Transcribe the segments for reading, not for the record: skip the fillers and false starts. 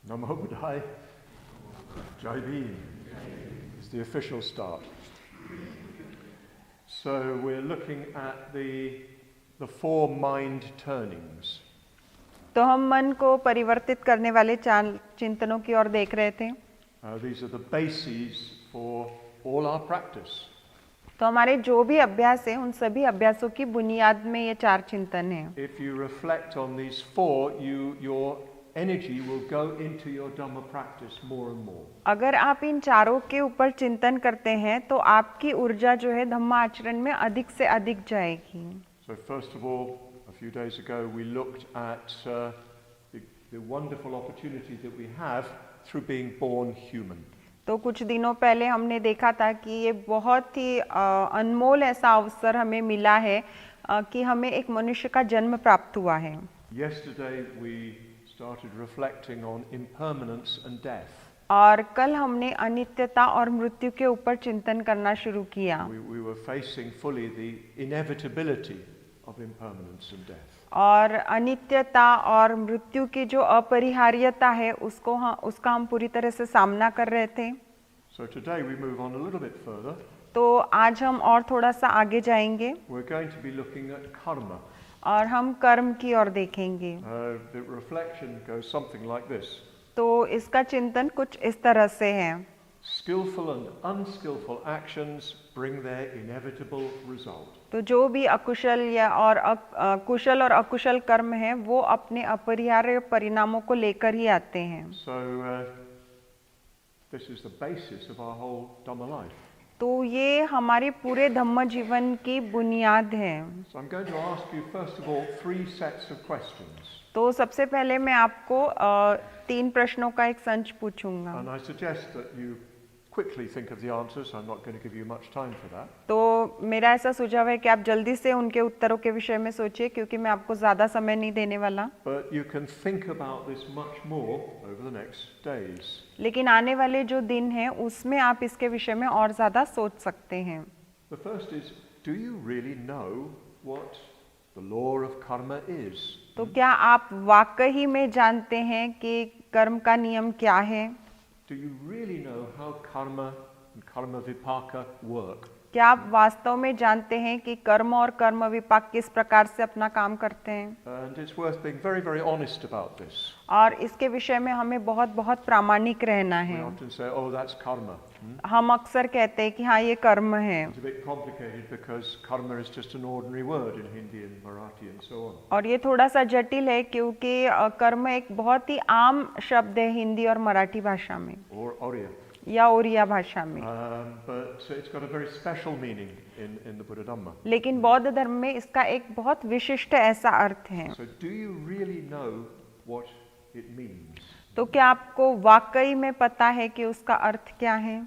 Namo Buddhaya. Jai Bhim. It's the official start. So we're looking at the four mind turnings. तो हम मन को परिवर्तित करने वाले 4 चिंतनों की ओर देख रहे थे. These are the bases for all our practice. तो हमारे जो भी अभ्यास है उन सभी अभ्यासों की बुनियाद में ये 4 चिंतन हैं. If you reflect on these four, your energy will go into your Dhamma practice more and more. अगर आप इन चारों के ऊपर चिंतन करते हैं तो आपकी ऊर्जा जो है धम्म आचरण में अधिक से अधिक जाएगी. So first of all, a few days ago we looked at the wonderful opportunity that we have through being born human. तो कुछ दिनों पहले हमने देखा था कि ये बहुत ही अनमोल ऐसा अवसर हमें मिला है कि हमें एक मनुष्य का जन्म प्राप्त हुआ है. Yesterday we started reflecting on impermanence and death. और कल हमने अनित्यता और मृत्यु के ऊपर चिंतन करना शुरू किया. We were facing fully the inevitability of impermanence and death. और अनित्यता और मृत्यु की जो अपरिहार्यता है उसका हम पूरी तरह से सामना कर रहे थे. So today we move on a little bit further. तो आज हम और थोड़ा सा आगे जाएंगे. We're going to be looking at karma. और हम कर्म की ओर देखेंगे. The reflection goes something like this. तो इसका चिंतन कुछ इस तरह से है. Skillful and unskillful actions bring their inevitable result. तो जो भी अकुशल या और कुशल और अकुशल कर्म है वो अपने अपरिहार्य परिणामों को लेकर ही आते हैं. So this is the basis of our whole Dhamma life. तो ये हमारे पूरे धम्म जीवन की बुनियाद है. So I'm going to ask you first of all 3 sets of questions. तो सबसे पहले मैं आपको 3 प्रश्नों का एक संच पूछूंगा. And I suggest that you quickly think of the answers. I'm not going to give you much time for that. तो मेरा ऐसा सुझाव है कि आप जल्दी से उनके उत्तरों के विषय में सोचिए क्योंकि मैं आपको ज़्यादा समय नहीं देने वाला. But you can think about this much more over the next days. लेकिन आने वाले जो दिन हैं उसमें आप इसके विषय में और ज़्यादा सोच सकते हैं. The first is, do you really know what the law of karma is? तो क्या आप वाकई में जानते हैं कि कर्म का नियम क्या है? Do you really know how karma and karma vipaka work? क्या आप वास्तव में जानते हैं कि कर्म और कर्म विपाक किस प्रकार से अपना काम करते हैं? And it's worth being very, very honest about this. और इसके विषय में हमें बहुत प्रामाणिक रहना We है. often say, oh, that's karma. हम अक्सर कहते हैं कि हाँ ये कर्म है. It's a bit complicated because karma is just an ordinary word in Hindi and Marathi and so on. और ये थोड़ा सा जटिल है क्योंकि कर्म एक बहुत ही आम शब्द है हिंदी और मराठी भाषा में Or Oriya. या ओरिया भाषा में. But it's got a very special meaning in the Buddha Dhamma. लेकिन बौद्ध धर्म में इसका एक बहुत विशिष्ट ऐसा अर्थ है. So do you really know what it means? तो क्या आपको वाकई में पता है कि उसका अर्थ क्या है?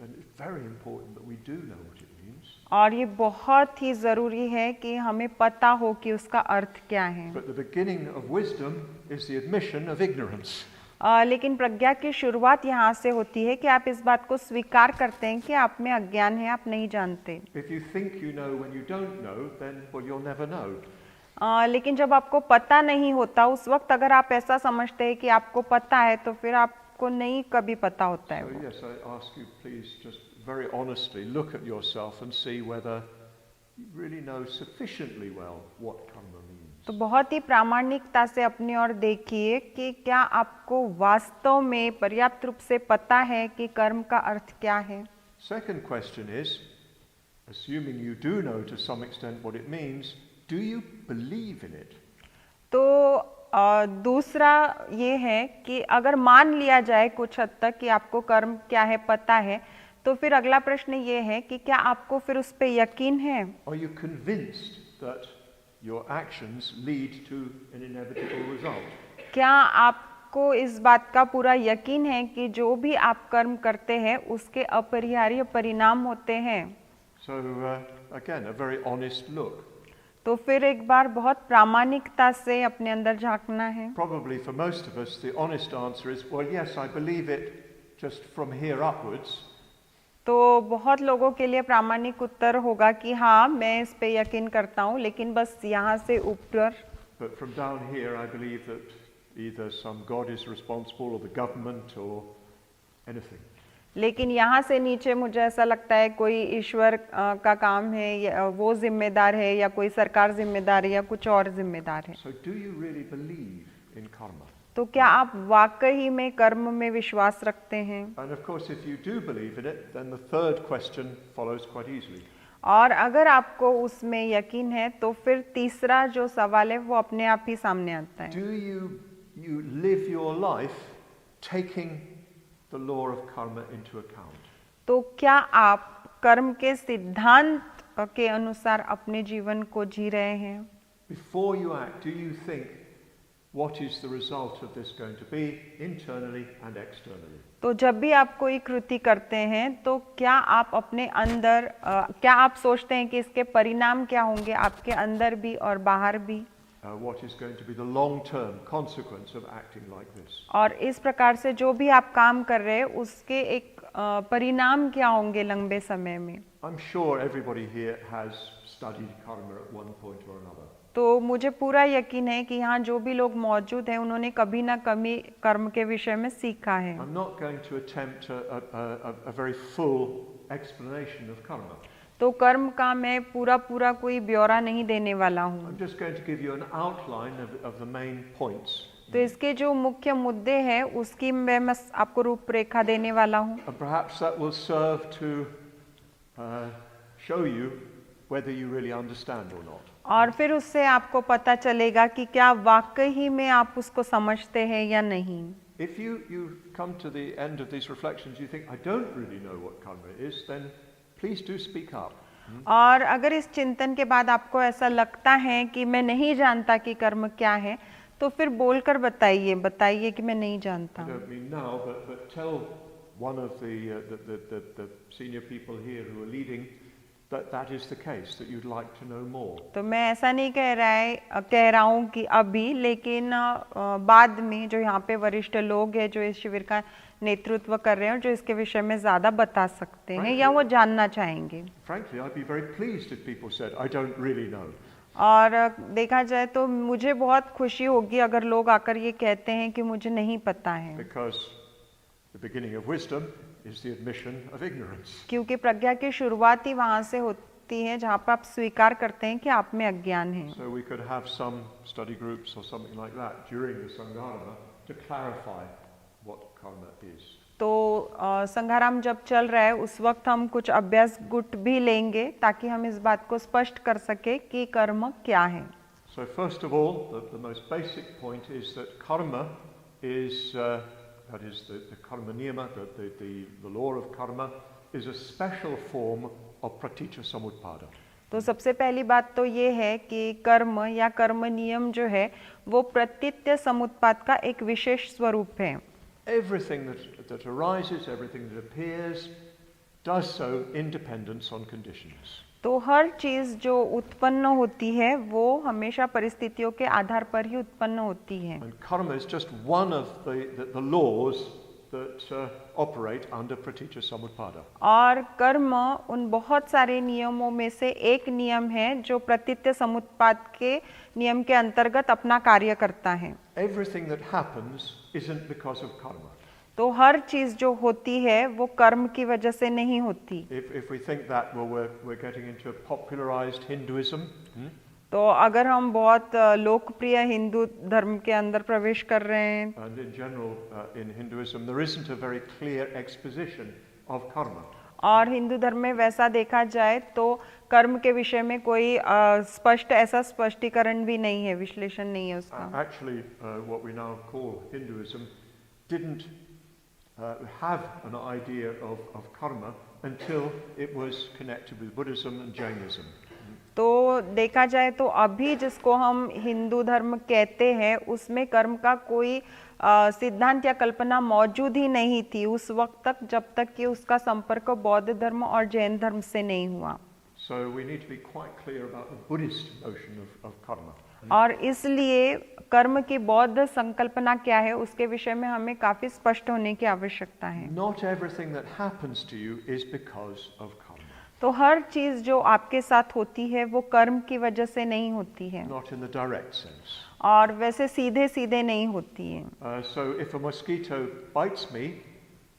And it's very important that we do know what it means. और ये बहुत ही जरूरी है कि हमें पता हो कि उसका अर्थ क्या है. But the beginning of wisdom is the admission of ignorance. लेकिन प्रज्ञा की शुरुआत यहाँ से होती है कि आप इस बात को स्वीकार करते हैं कि आप में अज्ञान है, आप नहीं जानते. If you think you know when you don't know, then well you'll never know. लेकिन जब आपको पता नहीं होता उस वक्त अगर आप ऐसा समझते हैं कि आपको पता है तो फिर आपको नहीं कभी पता होता है. So yes, I ask you please just very honestly look at yourself and see whether you really know sufficiently well what karma means. तो बहुत ही प्रामाणिकता से अपनी ओर देखिए कि क्या आपको वास्तव में पर्याप्त रूप से पता है कि कर्म का अर्थ क्या है. Second question is, assuming you do know to some extent what it means, do you believe in it? तो दूसरा ये है कि अगर मान लिया जाए कुछ हद तक कि आपको कर्म क्या है पता है तो फिर अगला प्रश्न ये है कि क्या आपको फिर उस पे यकीन है? Are you convinced that your actions lead to an inevitable result? क्या आपको इस बात का पूरा यकीन है कि जो भी आप कर्म करते हैं उसके अपरिहार्य परिणाम होते हैं? So again, a very honest look. तो फिर एक बार बहुत प्रामाणिकता से अपने अंदर झांकना है. Probably for most of us, the honest answer is, well, yes, I believe it just from here upwards. तो बहुत लोगों के लिए प्रामाणिक उत्तर होगा कि हाँ मैं इस पे यकीन करता हूँ लेकिन बस यहाँ से ऊपर. But from down here, I believe that either some God is responsible or the government or anything. लेकिन यहाँ से नीचे मुझे ऐसा लगता है कोई ईश्वर का काम है या वो जिम्मेदार है या कोई सरकार जिम्मेदार है या कुछ और जिम्मेदार है. So do you really believe in karma? तो क्या आप वाकई में कर्म में विश्वास रखते हैं? And of course, if you do believe in it, then the third question follows quite easily. और अगर आपको उसमें यकीन है तो फिर तीसरा जो सवाल है वो अपने आप ही सामने आता है. Do you live your life taking the law of karma into account? तो क्या आप कर्म के सिद्धांत के अनुसार अपने जीवन को जी रहे हैं? Before you act, do you think what is the result of this going to be internally and externally? तो जब भी आप कोई कृति करते हैं तो क्या आप अपने अंदर क्या आप सोचते हैं कि इसके परिणाम क्या होंगे आपके अंदर भी और बाहर भी? What is going to be the long-term consequence of acting like this? और इस प्रकार से जो भी आप काम कर रहे हैं उसके एक परिणाम क्या होंगे लंबे समय में? I'm sure everybody here has studied karma at one point or another. तो मुझे पूरा यकीन है कि यहाँ जो भी लोग मौजूद हैं उन्होंने कभी ना कभी कर्म के विषय में सीखा है. I'm not going to attempt a very full explanation of karma. तो कर्म का मैं पूरा कोई ब्यौरा नहीं देने वाला हूँ. I'm just going to give you an outline of the main points. तो इसके जो मुख्य मुद्दे हैं उसकी मैं आपको रूपरेखा देने वाला हूँ. And perhaps that will serve to show you whether you really understand or not. और फिर उससे आपको पता चलेगा कि क्या वाकई में आप उसको समझते हैं या नहीं. If you come to the end of these reflections, you think I don't really know what karma is, then please do speak up. और अगर इस चिंतन के बाद आपको ऐसा लगता है कि मैं नहीं जानता कि कर्म क्या है तो फिर बोलकर बताइए कि मैं नहीं जानता. I don't mean now, but tell one of the senior people here who are leading that is the case, that you'd like to know more. तो मैं ऐसा नहीं कह रहा हूँ कि अभी, लेकिन बाद में जो यहाँ पे वरिष्ठ लोग हैं जो इस शिविर का नेतृत्व कर रहे हैं और जो इसके विषय में ज्यादा बता सकते हैं या वो जानना चाहेंगे. Frankly, I'd be very pleased if people said, I don't really know. और देखा जाए तो मुझे बहुत खुशी होगी अगर लोग आकर ये कहते हैं कि मुझे नहीं पता है. Because the beginning of wisdom is the admission of ignorance. क्योंकि प्रज्ञा की शुरुआत ही वहाँ से होती है जहाँ पर आप स्वीकार करते हैं कि आप में अज्ञान है. So we could have some study groups or something like that during the Sangharama to clarify what karma is. तो संघाराम जब चल रहा है उस वक्त हम कुछ अभ्यास गुट भी लेंगे ताकि हम इस बात को स्पष्ट कर सके कि कर्म क्या है. So first of all, the most basic point is that karma is that is the karma niyama, the law of karma is a special form of pratitya samutpada. तो सबसे पहली बात तो ये है कि कर्म या कर्म नियम जो है वो प्रतीत्य समुत्पाद का एक विशेष स्वरूप है. Everything that arises, everything that appears, does so in dependence on conditions. तो हर चीज जो उत्पन्न होती है वो हमेशा परिस्थितियों के आधार पर ही उत्पन्न होती है. And karma is just one of the laws that operate under pratitya samutpada. और कर्म उन बहुत सारे नियमों में से एक नियम है जो प्रतीत्य समुत्पाद के नियम के अंतर्गत अपना कार्य करता है. Everything that happens isn't because of karma. तो हर चीज जो होती है वो कर्म की वजह से नहीं होती. If we think that, well, we're getting into popularized Hinduism. तो अगर हम बहुत लोकप्रिय हिंदू धर्म के अंदर प्रवेश कर रहे हैं. And in general, in Hinduism, there isn't a very clear exposition of karma. और हिंदू धर्म में वैसा देखा जाए तो कर्म के विषय में कोई स्पष्ट ऐसा स्पष्टीकरण भी नहीं है, विश्लेषण नहीं है उसका. Actually, what we now call Hinduism didn't have an idea of karma until it was connected with Buddhism and Jainism. तो देखा जाए तो अभी जिसको हम हिंदू धर्म कहते हैं उसमें कर्म का कोई सिद्धांत या कल्पना मौजूद ही नहीं थी उस वक्त तक जब तक कि उसका संपर्क बौद्ध धर्म और जैन धर्म से नहीं हुआ. So we need to be quite clear about the Buddhist notion of karma. और इसलिए कर्म की बौद्ध संकल्पना क्या है उसके विषय में हमें काफी स्पष्ट होने की आवश्यकता है. Not everything that happens to you is because of karma. तो हर चीज जो आपके साथ होती है वो कर्म की वजह से नहीं होती है not in the direct sense. और वैसे सीधे सीधे नहीं होती है। So if a mosquito bites me,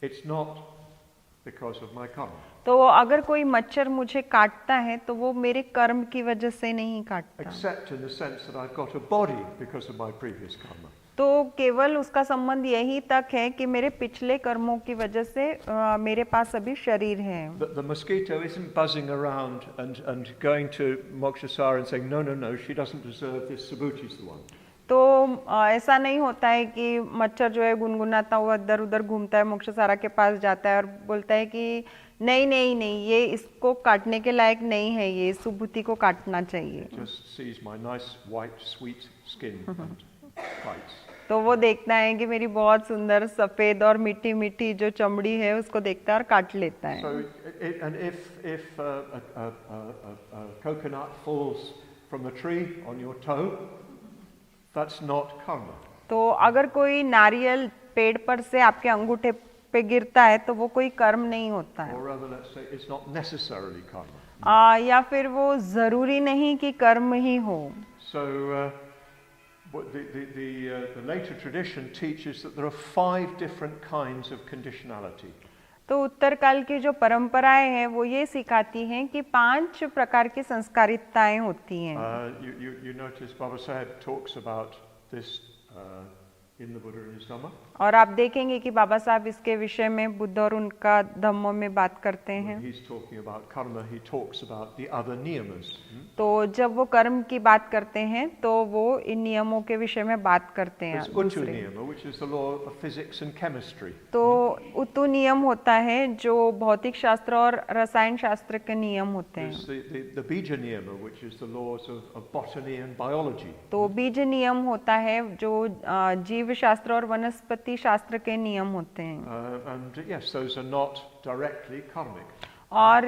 it's not because of my karma. तो अगर कोई मच्छर मुझे काटता है तो वो मेरे कर्म की वजह से नहीं काटता, Except in the sense that I've got a body because of my previous karma. तो केवल उसका संबंध यही तक है कि मेरे पिछले कर्मों की वजह से मेरे पास अभी शरीर है। The mosquito isn't buzzing around and going to Mokshasara and saying, no, she doesn't deserve this, Subhuti's the one. तो ऐसा नहीं होता है कि मच्छर जो है गुनगुनाता हुआ इधर उधर घूमता है, मोक्षसारा के पास जाता है और बोलता है कि नहीं, ये इसको काटने के लायक नहीं है, ये सुभूति को काटना चाहिए। Just sees my nice white sweet skin and bites. तो वो देखता है कि मेरी बहुत सुंदर सफेद और मीठी मीठी जो चमड़ी है उसको देखता है और काट लेता है। So, and if a coconut falls from the tree on your toe, that's not karma. तो अगर कोई नारियल पेड़ पर से आपके अंगूठे पे गिरता है तो वो कोई कर्म नहीं होता है, Or rather, let's say it's not necessarily karma. या फिर वो जरूरी नहीं कि कर्म ही हो। So, what the later tradition teaches that there are 5 different kinds of conditionality. तो उत्तर काल की जो परंपराएं हैं वो ये सिखाती हैं कि 5 प्रकार की संस्कारिताएं होती हैं। You notice Baba Sahib talks about this in the Buddha and his Dhamma. और आप देखेंगे कि बाबा साहब इसके विषय में बुद्ध और उनका धम्मों में बात करते हैं। When he's talking about karma, he talks about the other niyamas. तो जब वो कर्म की बात करते हैं तो वो इन नियमों के विषय में बात करते हैं। There's Uttu niyama, which is the law of physics and chemistry. तो उतु नियम होता है जो भौतिक शास्त्र और रसायन शास्त्र के नियम होते हैं। There's the bija niyama, which is the laws of botany and biology. तो बीज नियम होता है जो जीव शास्त्र और वनस्पति शास्त्र के नियम होते हैं। And yes, those are not directly karmic. और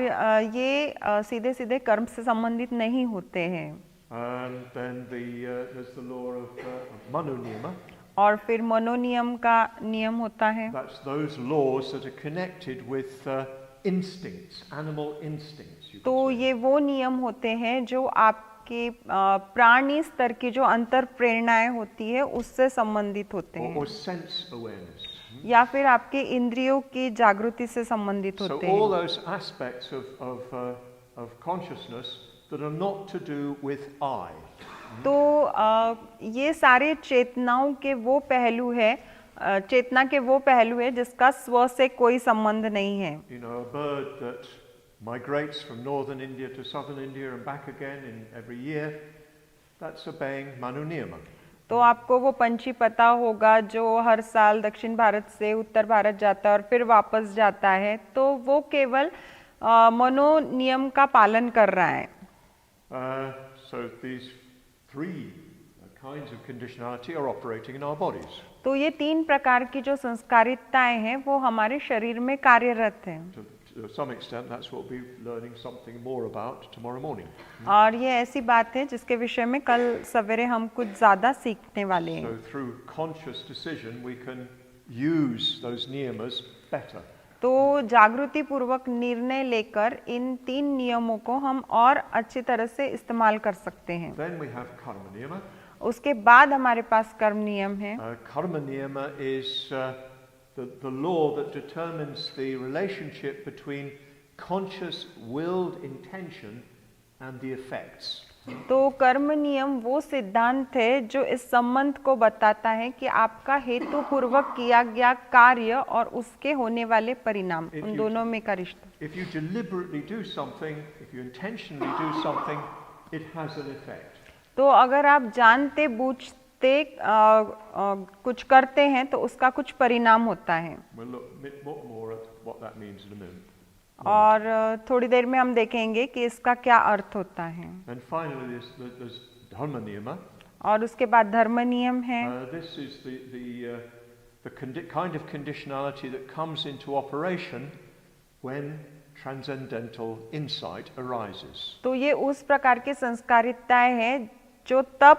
ये सीधे सीधे कर्म से संबंधित नहीं होते हैं। And then there's the law of manu niyama. और फिर मनोनियम का नियम होता है। That's those laws that are connected with instincts, animal instincts. You तो could say. ये वो नियम होते हैं जो आपके प्राणी स्तर की जो अंतर प्रेरणाएं होती है उससे संबंधित होते हैं, Or sense awareness. या फिर आपके इंद्रियों की जागृति से संबंधित So होते all हैं। those aspects of consciousness that are not to do with I. तो ये सारे चेतनाओं के वो पहलू है, चेतना के वो पहलू है जिसका स्व से कोई संबंध नहीं है। You know, a bird that migrates from northern India to southern India and back again in every year, that's obeying Manu Niyama. तो आपको वो पंछी पता होगा जो हर साल दक्षिण भारत से उत्तर भारत जाता है और फिर वापस जाता है, तो वो केवल मनो नियम का पालन कर रहा है। So these 3 kinds of conditionality are operating in our bodies. तो ये 3 प्रकार की जो संस्कारिताएं हैं वो हमारे शरीर में कार्यरत हैं। To some extent, that's what we'll be learning something more about tomorrow morning. और ये ऐसी बात है जिसके विषय में कल सवेरे हम कुछ ज्यादा सीखने वाले हैं। So through conscious decision, we can use those niyamas better. तो जागृति पूर्वक निर्णय लेकर इन 3 नियमों को हम और अच्छी तरह से इस्तेमाल कर सकते हैं। Then we have karma niyama. उसके बाद हमारे पास कर्म नियम है। Karma niyama is the law that determines the relationship between conscious willed intention and the effects. तो कर्म नियम वो सिद्धांत है जो इस संबंध को बताता है कि आपका हेतु पूर्वक किया गया कार्य और उसके होने वाले परिणाम, उन दोनों में का रिश्ता। If you deliberately do something, if you intentionally do something, it has an effect. तो अगर आप जानते बूझते कुछ करते हैं तो उसका कुछ परिणाम होता है। We'll look a bit more at what that means in a minute. और थोड़ी देर में हम देखेंगे कि इसका क्या अर्थ होता है। And finally, there's dharma niyama. और उसके बाद धर्म नियम है। This is the kind of conditionality that comes into operation when transcendental insight arises. तो ये उस प्रकार की संस्कारिताएं हैं जो तब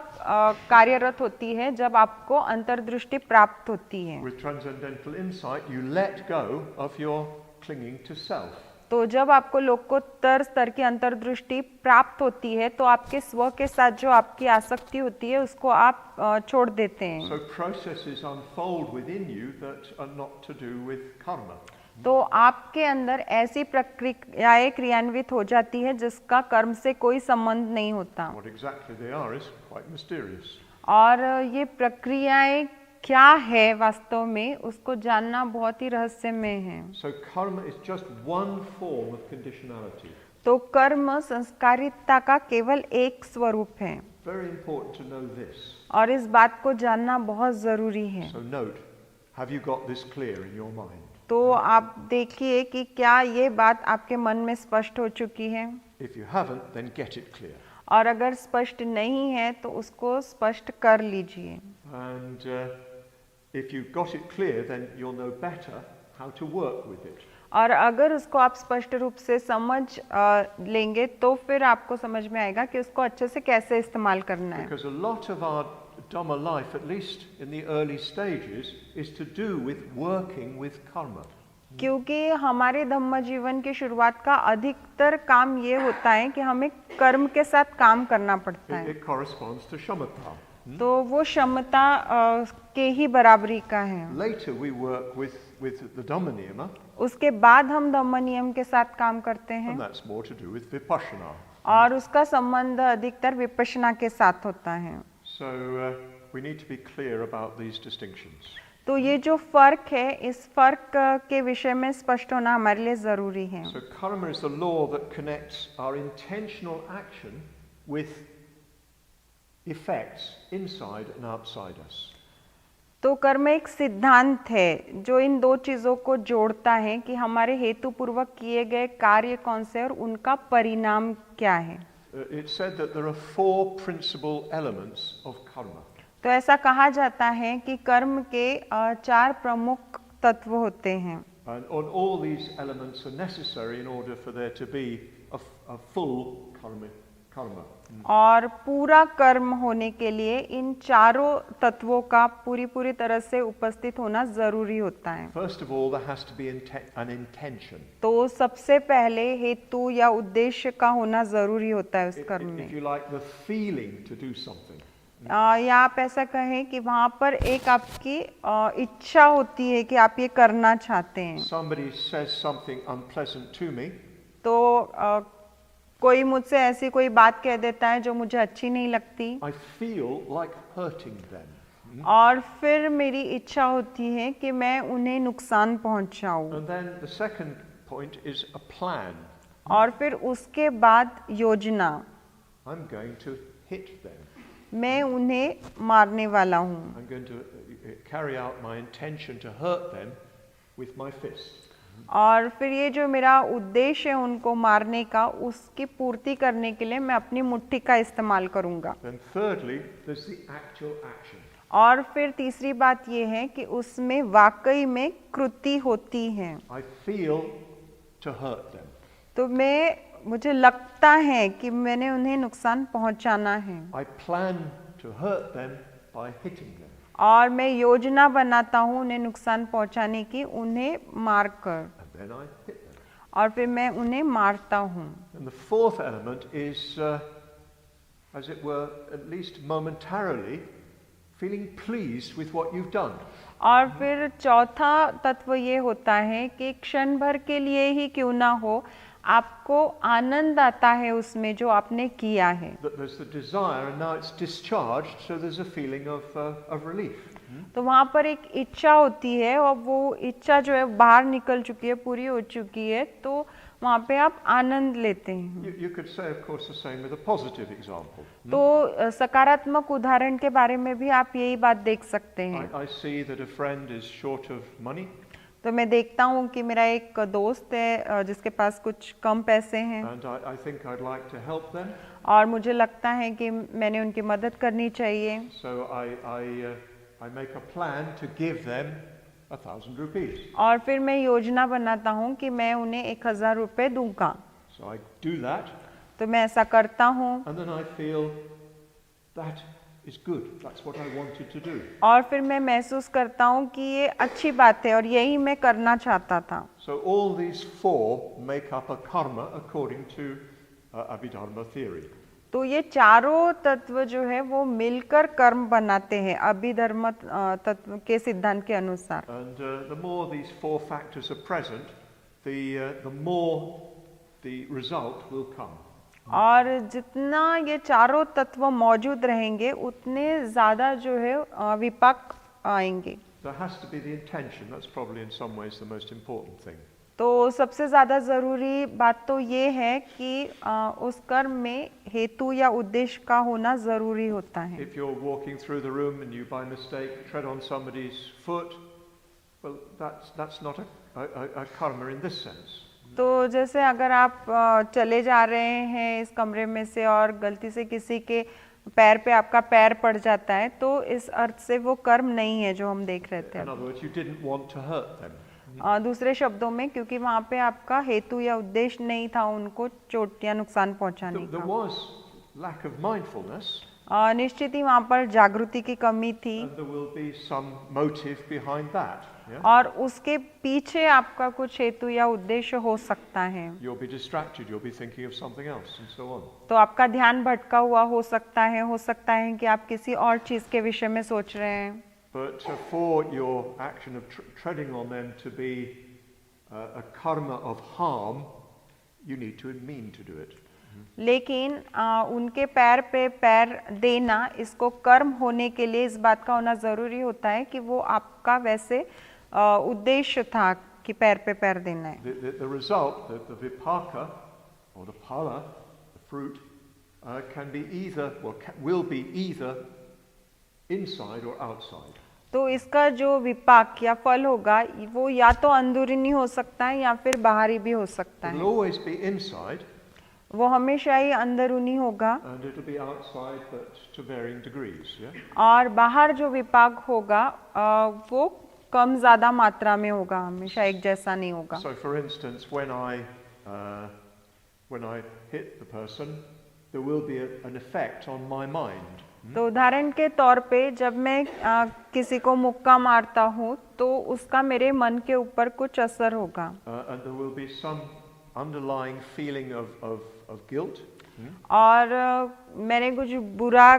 कार्यरत होती है जब आपको अंतर्दृष्टि प्राप्त होती है। With transcendental insight, you let go of your clinging to self. तो जब आपको लोकोत्तर स्तर की अंतर्दृष्टि प्राप्त होती है तो आपके स्व के साथ जो आपकी आसक्ति होती है उसको आप छोड़ देते हैं। So processes unfold within you that are not to do with karma. तो आपके अंदर ऐसी प्रक्रियाएं क्रियान्वित हो जाती है जिसका कर्म से कोई संबंध नहीं होता। What exactly they are is quite mysterious. और ये प्रक्रियाएं क्या है वास्तव में उसको जानना बहुत ही रहस्यमय है। So karma is just one form of conditionality. तो कर्म संस्कारिता का केवल एक स्वरूप है। Very important to know this. और इस बात को जानना बहुत जरूरी है। So note, have you got this clear in your mind? तो आप देखिए कि क्या ये बात आपके मन में स्पष्ट हो चुकी है। If you haven't, then get it clear. और अगर स्पष्ट नहीं है तो उसको स्पष्ट कर लीजिए। And if you've got it clear, then you'll know better how to work with it. और अगर उसको आप स्पष्ट रूप से समझ लेंगे तो फिर आपको समझ में आएगा कि उसको अच्छे से कैसे इस्तेमाल करना है। Because a lot of our Dhamma life, at least in the early stages, is to do with working with karma. क्योंकि हमारे धम्म जीवन की शुरुआत का अधिकतर काम ये होता है कि हमें कर्म के साथ काम करना पड़ता है। It corresponds to shamatha. तो वो क्षमता के ही बराबरी का है। Later we work with the Dhamma niyama, उसके बाद हम धम्म नियम के साथ काम करते हैं and that's more to do with vipassana. और उसका संबंध अधिकतर विपश्यना के साथ होता है। So we need to be clear about these distinctions. तो ये जो फर्क है इस फर्क के विषय में स्पष्ट होना हमारे लिए जरूरी है। So karma is the law that connects our intentional action with effects inside and outside us. तो कर्म एक सिद्धांत है जो इन दो चीजों को जोड़ता है कि हमारे हेतु पूर्वक किए गए कार्य कौन से और उनका परिणाम क्या है। It's said that there are 4 principal elements of karma. तो ऐसा कहा जाता है कि कर्म के 4 प्रमुख तत्व होते हैं। And all these elements are necessary in order for there to be a full karma. और पूरा कर्म होने के लिए इन चारों तत्वों का पूरी तरह से उपस्थित होना जरूरी होता है। First of all, there has to be an intention. तो सबसे पहले हेतु या उद्देश्य का होना जरूरी होता है उस कर्म में। If you like, the feeling to do something. या आप ऐसा कहें कि वहाँ पर एक आपकी इच्छा होती है कि आप ये करना चाहते हैं। Somebody says something unpleasant to me. तो कोई मुझसे ऐसी कोई बात कह देता है जो मुझे अच्छी नहीं लगती। I feel like hurting them. और फिर मेरी इच्छा होती है कि मैं उन्हें नुकसान पहुंचाऊं। And then the second point is a plan. और फिर उसके बाद योजना। I'm going to hit them. मैं उन्हें मारने वाला हूँ। I'm going to carry out my intention to hurt them with my fist. और फिर ये जो मेरा उद्देश्य है उनको मारने का उसकी पूर्ति करने के लिए मैं अपनी मुट्ठी का इस्तेमाल करूँगा। Then thirdly, there's the actual action. और फिर तीसरी बात ये है कि उसमें वाकई में कृति होती है। I feel to hurt them. तो मुझे लगता है कि मैंने उन्हें नुकसान पहुंचाना है। I plan to hurt them by hitting them. और मैं योजना बनाता हूँ उन्हें नुकसान पहुंचाने की, उन्हें मारकर। And then I hit them. और फिर मैं उन्हें मारता हूँ। And the fourth element is, as it were, at least momentarily, feeling pleased with what you've done. और फिर चौथा तत्व ये होता है कि क्षण भर के लिए ही क्यों ना हो आपको आनंद आता है उसमें जो आपने किया है। That there's the desire and now it's discharged, so there's a feeling of relief. तो वहाँ पर एक इच्छा होती है और वो इच्छा जो है बाहर निकल चुकी है, पूरी हो चुकी है, तो वहाँ पे आप आनंद लेते हैं। You could say, of course, the same with a positive example. तो सकारात्मक उदाहरण के बारे में भी आप यही बात देख सकते हैं। I see that a friend is short of money. तो मैं देखता हूँ कि मेरा एक दोस्त है जिसके पास कुछ कम पैसे हैं। And I think I'd like to help them. और मुझे लगता है कि मैंने उनकी मदद करनी चाहिए। So I make a plan to give them 1,000 rupees. और फिर मैं योजना बनाता हूँ कि मैं उन्हें 1,000 रुपए दूंगा। So I do that. तो मैं ऐसा करता हूँ। And then I feel that is good. That's what I wanted to do. और फिर मैं महसूस करता हूँ कि ये अच्छी बात है और यही मैं करना चाहता था। So all these four make up a karma according to Abhidharma theory. तो ये चारों तत्व जो है वो मिलकर कर्म बनाते हैं अभिधर्म तत्व के सिद्धांत के अनुसार। And the more these four factors are present, the more the result will come. और जितना ये चारों तत्व मौजूद रहेंगे उतने ज्यादा जो है विपाक आएंगे। There has to be the intention. That's probably in some ways the most important thing. तो सबसे ज्यादा जरूरी बात तो ये है कि उस कर्म में हेतु या उद्देश्य का होना जरूरी होता है। If you're walking through the room and you by mistake tread on somebody's foot, well, that's not a karma in this sense. तो जैसे अगर आप चले जा रहे हैं इस कमरे में से और गलती से किसी के पैर पे आपका पैर पड़ जाता है, तो इस अर्थ से वो कर्म नहीं है जो हम देख रहे थे। In other words, you didn't want to hurt them. दूसरे शब्दों में, क्योंकि वहाँ पे आपका हेतु या उद्देश्य नहीं था उनको चोट या नुकसान पहुँचाने There का। was lack of mindfulness. निश्चित ही वहाँ पर जागृति की कमी थी। And there will be some motive behind that. Yeah? और उसके पीछे आपका कुछ हेतु या उद्देश्य हो सकता है। You'll be distracted. You'll be thinking of something else, and so on. तो आपका ध्यान भटका हुआ हो सकता है कि आप किसी और चीज के विषय में सोच रहे हैं। But for your action of treading on them to be a karma of harm, you need to mean to do it. लेकिन उनके पैर पे पैर देना इसको कर्म होने के लिए इस बात का होना जरूरी होता है कि वो आपका वैसे उद्देश्य था कि पैर पे पैर देना है। The result, the vipaka or the phala, the fruit, can be either, will be either inside or outside. तो इसका जो विपाक या फल होगा वो या तो अंदरूनी हो सकता है या फिर बाहरी भी हो सकता It है। will always be inside. वो हमेशा ही अंदरूनी होगा। And it will be outside, but to varying degrees. Yeah. और बाहर जो विपाक होगा वो कम ज्यादा मात्रा में होगा, हमेशा एक जैसा नहीं होगा। So, for instance, when I hit the person, there will be an effect on my mind. तो उदाहरण के तौर पे जब मैं किसी को मुक्का मारता हूँ तो उसका मेरे मन के ऊपर कुछ असर होगा। And there will be some underlying feeling of guilt. और मैंने कुछ बुरा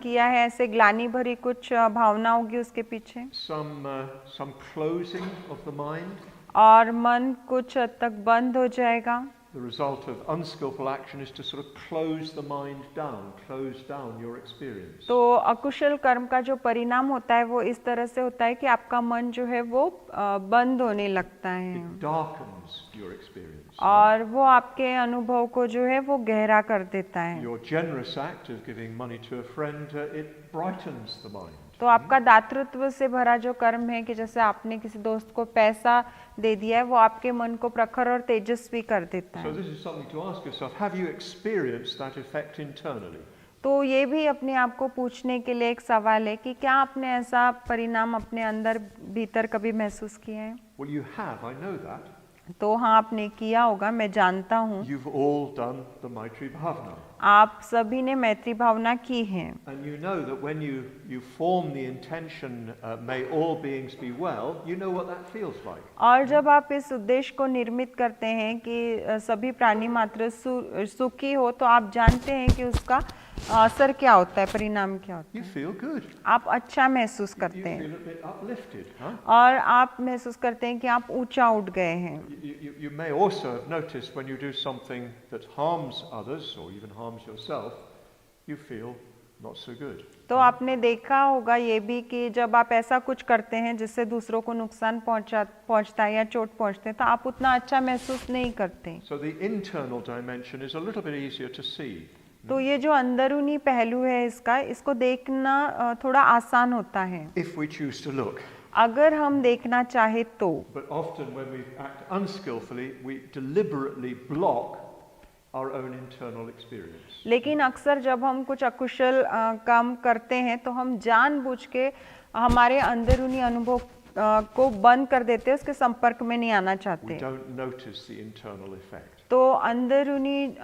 किया है, ऐसे ग्लानि भरी कुछ भावना होगी उसके पीछे। Some closing of the mind. और मन कुछ हद तक बंद हो जाएगा। The result of unskillful action is to sort of close the mind down, close down your experience. तो अकुशल कर्म का जो परिणाम होता है वो इस तरह से होता है कि आपका मन जो है वो बंद होने लगता है। It darkens your experience. और वो आपके अनुभव को जो है वो गहरा कर देता है। Your generous act of giving money to a friend, it brightens the mind. तो आपका दातृत्व से भरा जो कर्म है कि जैसे आपने किसी दोस्त को पैसा दे दिया है, वो आपके मन को प्रखर और तेजस्वी कर देता है। So this is something to ask yourself: have you experienced that effect internally? तो ये भी अपने आप को पूछने के लिए एक सवाल है कि क्या आपने ऐसा परिणाम अपने अंदर भीतर कभी महसूस किया है? Well, you have. I know that. तो हाँ, आपने किया होगा, मैं जानता हूँ। You've all done the Maitri Bhavana. आप सभी ने मैत्री भावना की है। And you know that when you form the intention, may all beings be well, you know what that feels like. और जब आप इस उद्देश्य को निर्मित करते हैं कि सभी प्राणी मात्र सुखी हो, तो आप जानते हैं कि उसका असर क्या होता है, परिणाम क्या होता You है। feel good. आप अच्छा महसूस You करते हैं feel a bit uplifted, huh? और आप महसूस करते हैं कि आप ऊंचा उठ गए हैं। You may also have noticed when you do something that harms others or even harms yourself, you feel not so good. तो आपने देखा होगा ये भी कि जब आप ऐसा कुछ करते हैं जिससे दूसरों को नुकसान पहुंचता है या चोट पहुंचते हैं, तो आप उतना अच्छा महसूस नहीं करते। So the internal dimension is a little bit easier to see. तो ये जो अंदरूनी पहलू है इसको देखना थोड़ा आसान होता है If we choose to look. अगर हम देखना चाहे तो। But often when we act unskillfully, we deliberately block our own internal experience. लेकिन अक्सर जब हम कुछ अकुशल काम करते हैं तो हम जानबूझ के हमारे अंदरूनी अनुभव को बंद कर देते हैं, उसके संपर्क में नहीं आना चाहते। We don't notice the internal effect. तो अंदरूनी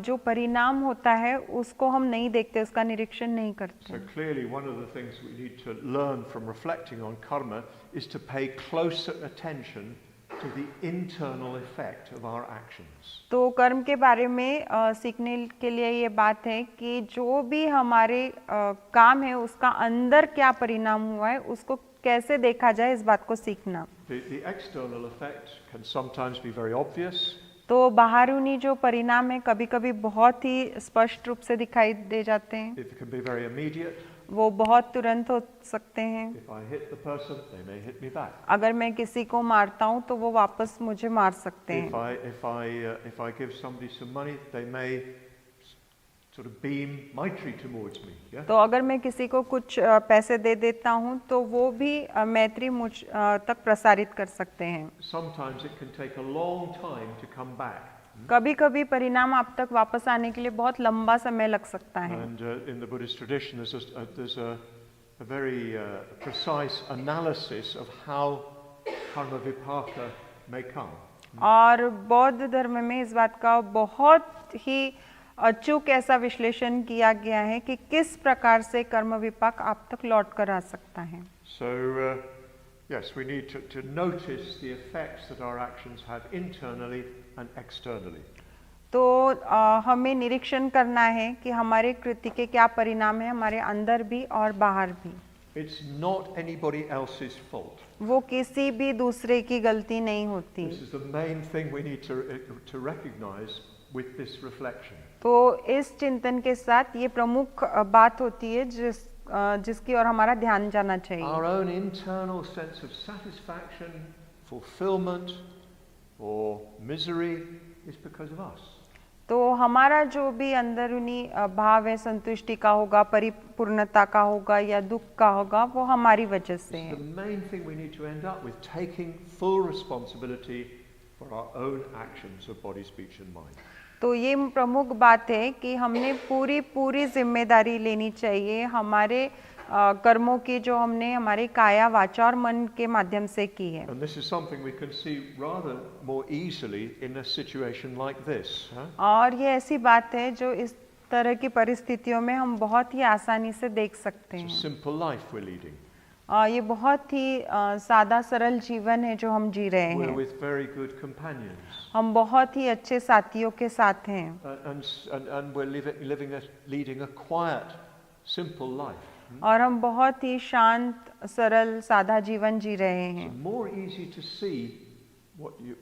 जो परिणाम होता है उसको हम नहीं देखते, उसका निरीक्षण नहीं करते। So clearly one of the things we need to learn from reflecting on karma is to pay closer attention to the internal effect of our actions. तो कर्म के बारे में सीखने के लिए ये बात है कि जो भी हमारे काम है उसका अंदर क्या परिणाम हुआ है उसको कैसे देखा जाए, इस बात को सीखना। The external effect can sometimes be very obvious. तो बाहरूनी जो परिणाम है कभी-कभी बहुत ही स्पष्ट रूप से दिखाई दे जाते हैं। It can be very immediate. वो बहुत तुरंत हो सकते हैं। If I hit the person, they may hit me back. अगर मैं किसी को मारता हूँ तो वो वापस मुझे मार सकते हैं। If I give somebody some money, they may sort of beam maitri towards me. Yeah. तो अगर मैं किसी को कुछ पैसे दे देता हूँ तो वो भी मैत्री मुझ तक प्रसारित कर सकते हैं। Sometimes it can take a long time to come back. कभी-कभी परिणाम आप तक वापस आने के लिए बहुत लंबा समय लग सकता है। And in the Buddhist tradition, there's a very precise analysis of how karma vipaka may come. और बौद्ध धर्म में इस बात का बहुत ही अचूक ऐसा विश्लेषण किया गया है कि किस प्रकार से कर्म विपाक आप तक लौट कर आ सकता है। So yes, we need to notice the effects that our actions have internally and externally. तो हमें निरीक्षण करना है कि हमारे कृत्य के क्या परिणाम है, हमारे अंदर भी और बाहर भी। It's not anybody else's fault. वो किसी भी दूसरे की गलती नहीं होती। This is the main thing we need to recognize with this reflection. तो इस चिंतन के साथ ये प्रमुख बात होती है जिसकी ओर हमारा ध्यान जाना चाहिए। Our own internal sense of satisfaction, fulfillment, or misery is because of us. तो हमारा जो भी अंदरूनी भाव है, संतुष्टि का होगा, परिपूर्णता का होगा या दुख का होगा, वो हमारी वजह से है। The main thing we need to end up with taking full responsibility for our own actions of body, speech and mind. तो ये प्रमुख बात है कि हमने पूरी जिम्मेदारी लेनी चाहिए हमारे कर्मों की जो हमने हमारे काया, वाचा और मन के माध्यम से की है। And this is something we can see rather more easily in a situation like this. और ये ऐसी बात है जो इस तरह की परिस्थितियों में हम बहुत ही आसानी से देख सकते It's a हैं। simple life we're leading. ये बहुत ही सादा सरल जीवन है जो हम जी रहे We're हैं। with very good companions. हम बहुत ही अच्छे साथियों के साथ हैं And we're leading a quiet, simple life. और हम बहुत ही शांत, सरल, सादा जीवन जी रहे हैं। It's more easy to see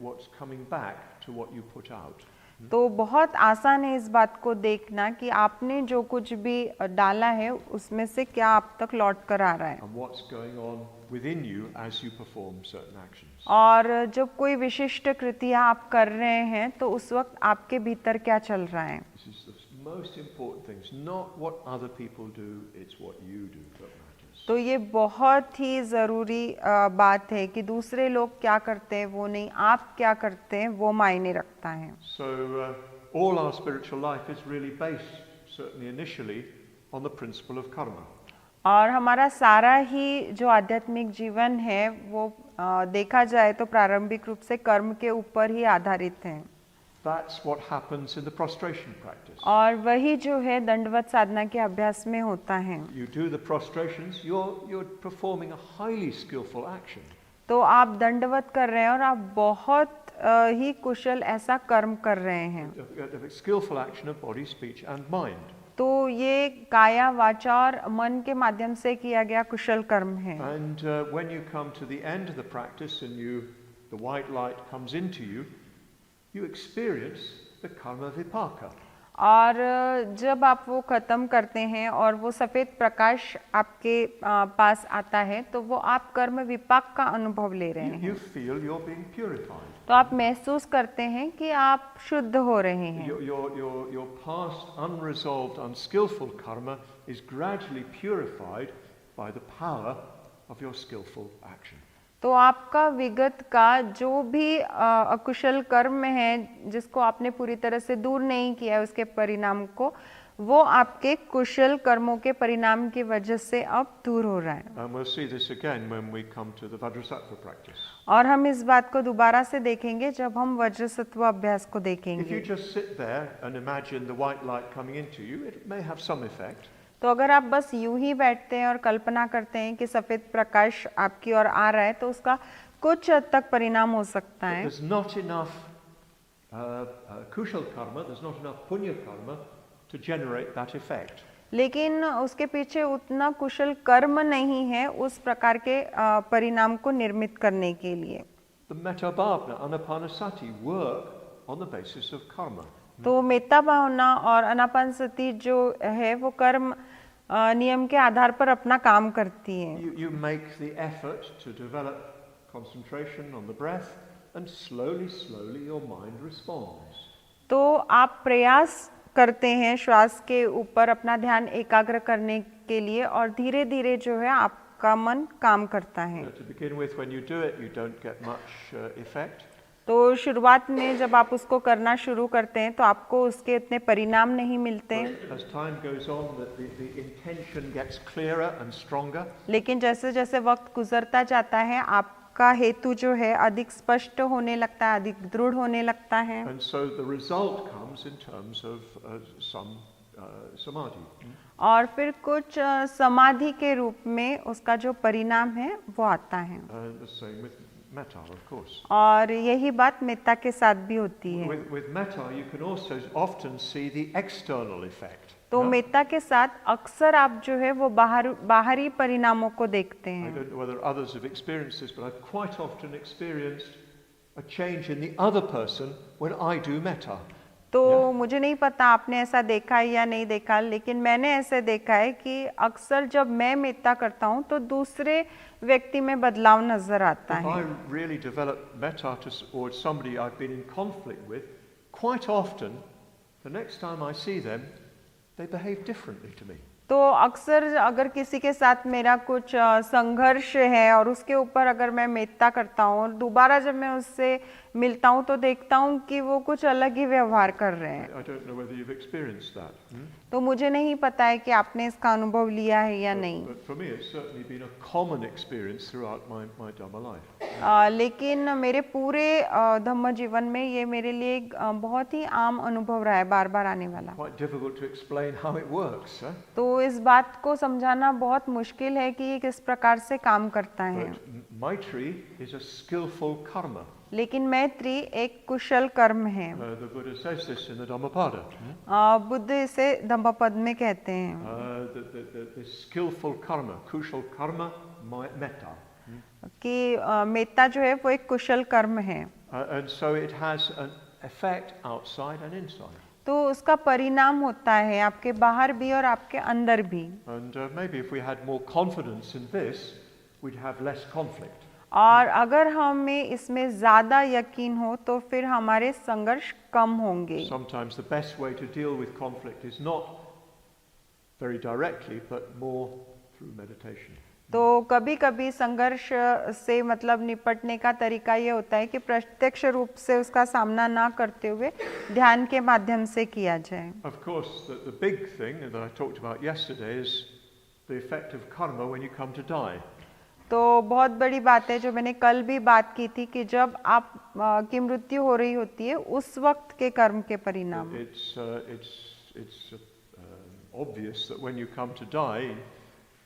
what's coming back to what you put out. तो बहुत आसान है इस बात को देखना कि आपने जो कुछ भी डाला है उसमें से क्या आप तक लौट कर आ रहा है। And what's going on within you as you perform certain actions. और जब कोई विशिष्ट कृतियाँ आप कर रहे हैं तो उस वक्त आपके भीतर क्या चल रहा है। This is the most important thing. It's not what other people do, it's what you do that matters. तो ये बहुत ही ज़रूरी बात है कि दूसरे लोग क्या करते हैं वो नहीं, आप क्या करते हैं वो मायने रखता है। So all our spiritual life is really based, certainly initially, on the principle of karma. और हमारा सारा ही जो आध्यात्मिक जीवन है वो देखा जाए तो प्रारंभिक रूप से कर्म के ऊपर ही आधारित है। That's what happens in the prostration practice. और वही जो है दंडवत साधना के अभ्यास में होता है। You do the prostrations, you're performing a highly skillful action. तो आप दंडवत कर रहे हैं और आप बहुत ही कुशल ऐसा कर्म कर रहे हैं। A skillful action of body, speech and mind. तो ये काया, वाचा और मन के माध्यम से किया गया कुशल कर्म है। And when you come to the end of the practice and the white light comes into you, you experience the karma vipaka. और जब आप वो खत्म करते हैं और वो सफ़ेद प्रकाश आपके पास आता है तो वो आप कर्म विपाक का अनुभव ले रहे हैं। You feel you're being purified. तो आप महसूस करते हैं कि आप शुद्ध हो रहे हैं। Your past unresolved, unskillful karma is gradually purified by the power of your skillful action. तो आपका विगत का जो भी अकुशल कर्म है जिसको आपने पूरी तरह से दूर नहीं किया है उसके परिणाम को, वो आपके कुशल कर्मों के परिणाम की वजह से अब दूर हो रहा है। And we'll see this again when we come to the Vajrasattva practice. और हम इस बात को दोबारा से देखेंगे जब हम वज्रसत्व अभ्यास को If you देखेंगे। just sit there and imagine the white light coming into you, it may have some effect. तो अगर आप बस यूं ही बैठते हैं और कल्पना करते हैं कि सफेद प्रकाश आपकी ओर आ रहा है तो उसका कुछ हद तक परिणाम हो सकता But है, there's not enough kushal karma, there's not enough punya karma to generate that effect. लेकिन उसके पीछे उतना कुशल कर्म नहीं है उस प्रकार के परिणाम को निर्मित करने के लिए। The metta bhavana, anapanasati work on the basis of karma. तो मेत्ता भावना और अनापानसति जो है वो कर्म नियम के आधार पर अपना काम करती है। You make the effort to develop concentration on the breath, and slowly your mind responds. तो आप प्रयास करते हैं श्वास के ऊपर अपना ध्यान एकाग्र करने के लिए और धीरे धीरे जो है आपका मन काम करता है। To begin with, when you do it, you don't get much effect. तो शुरुआत में जब आप उसको करना शुरू करते हैं तो आपको उसके इतने परिणाम नहीं मिलते हैं, But as time goes on, the intention gets clearer and stronger. लेकिन जैसे जैसे वक्त गुजरता जाता है आपका हेतु जो है अधिक स्पष्ट होने लगता है, अधिक दृढ़ होने लगता है। And so the result comes in terms of some samadhi. और फिर कुछ समाधि के रूप में उसका जो परिणाम है वो आता है। The same with metta, of course. और यही बात मेत्ता के साथ भी होती है। With metta, you can also often see the external effect. तो मेत्ता के साथ अक्सर आप जो है वो बाहरी परिणामों को देखते I हैं। don't know whether others have experienced this, but I've quite often experienced a change in the other person when I do metta. तो मुझे नहीं पता आपने ऐसा देखा है या नहीं देखा, लेकिन मैंने ऐसे देखा है कि अक्सर जब मैं मेत्ता करता हूँ तो दूसरे व्यक्ति में बदलाव नजर आता If है। I really develop metta towards somebody I've been in conflict with, quite often, the next time I see them, they behave differently to me. तो अक्सर अगर किसी के साथ मेरा कुछ संघर्ष है और उसके ऊपर अगर मैं मेत्ता करता हूँ और दोबारा जब मैं उससे मिलता हूँ तो देखता हूँ कि वो कुछ अलग ही व्यवहार कर रहे हैं। I don't know whether you've experienced that. तो मुझे नहीं पता है कि आपने इसका अनुभव लिया है या नहीं। But for me, it's certainly been a common experience throughout my Dhamma life. लेकिन मेरे पूरे धम्म जीवन में ये मेरे लिए एक बहुत ही आम अनुभव रहा है, बार बार आने वाला। Quite difficult to explain how it works. तो इस बात को समझाना बहुत मुश्किल है कि ये किस प्रकार से काम करता है। But Maitri is a skillful karma. लेकिन मैत्री एक कुशल कर्म है। The Buddha says this in the Dhammapada. Buddha इसे धम्मपद में कहते हैं The skillful karma, kushal karma, metta. कि मेत्ता जो है वो एक कुशल कर्म है। And so it has an effect outside and inside. तो उसका परिणाम होता है आपके बाहर भी और आपके अंदर भी। And maybe if we had more confidence in this, we'd have less conflict. और अगर हमें इसमें ज्यादा यकीन हो तो फिर हमारे संघर्ष कम होंगे। Sometimes the best way to deal with conflict is not very directly, but more through meditation. तो कभी कभी संघर्ष से मतलब निपटने का तरीका ये होता है कि प्रत्यक्ष रूप से उसका सामना ना करते हुए ध्यान के माध्यम से किया जाए। Of course, the big thing that I talked about yesterday is the effect of karma when you come to die. तो बहुत बड़ी बात है जो मैंने कल भी बात की थी कि जब आप की मृत्यु हो रही होती है उस वक्त के कर्म के परिणाम। It's obvious that when you come to die,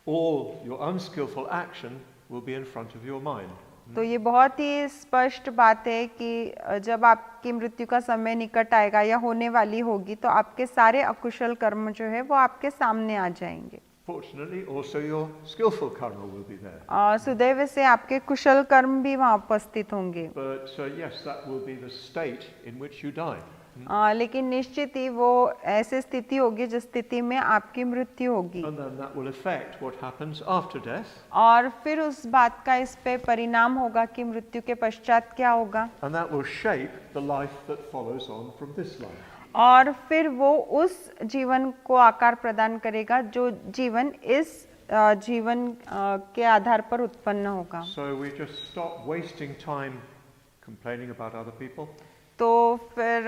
all your unskillful action will be in front of your mind. तो ये बहुत ही स्पष्ट बात है कि जब आपकी मृत्यु का समय निकट आएगा या होने वाली होगी तो आपके सारे अकुशल कर्म जो है वो आपके सामने आ जाएंगे। Fortunately, also your skillful karma will be there. सुदैव से आपके कुशल कर्म भी वहाँ उपस्थित होंगे। But yes, that will be the state in which you die. लेकिन निश्चित ही वो ऐसी स्थिति होगी जिस स्थिति में आपकी मृत्यु होगी। And then that will affect what happens after death. और फिर उस बात का इस पे परिणाम होगा कि मृत्यु के पश्चात क्या होगा। And that will shape the life that follows on from this life. और फिर वो उस जीवन को आकार प्रदान करेगा जो जीवन इस जीवन के आधार पर उत्पन्न होगा। So we just stop wasting time complaining about other people. तो फिर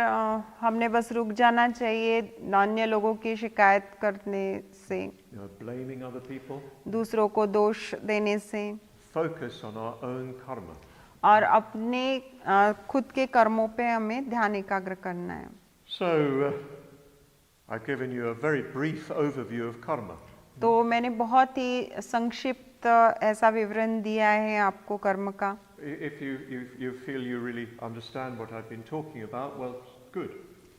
हमने बस रुक जाना चाहिए अन्य लोगों की शिकायत करने से, blaming other people. दूसरों को दोष देने से, Focus on our own karma. और अपने खुद के कर्मों पे हमें ध्यान एकाग्र करना है। So, I've given you a very brief overview of karma. तो मैंने बहुत ही संक्षिप्त ऐसा विवरण दिया है आपको कर्म का। If you feel you really understand what I've been talking about, well, good.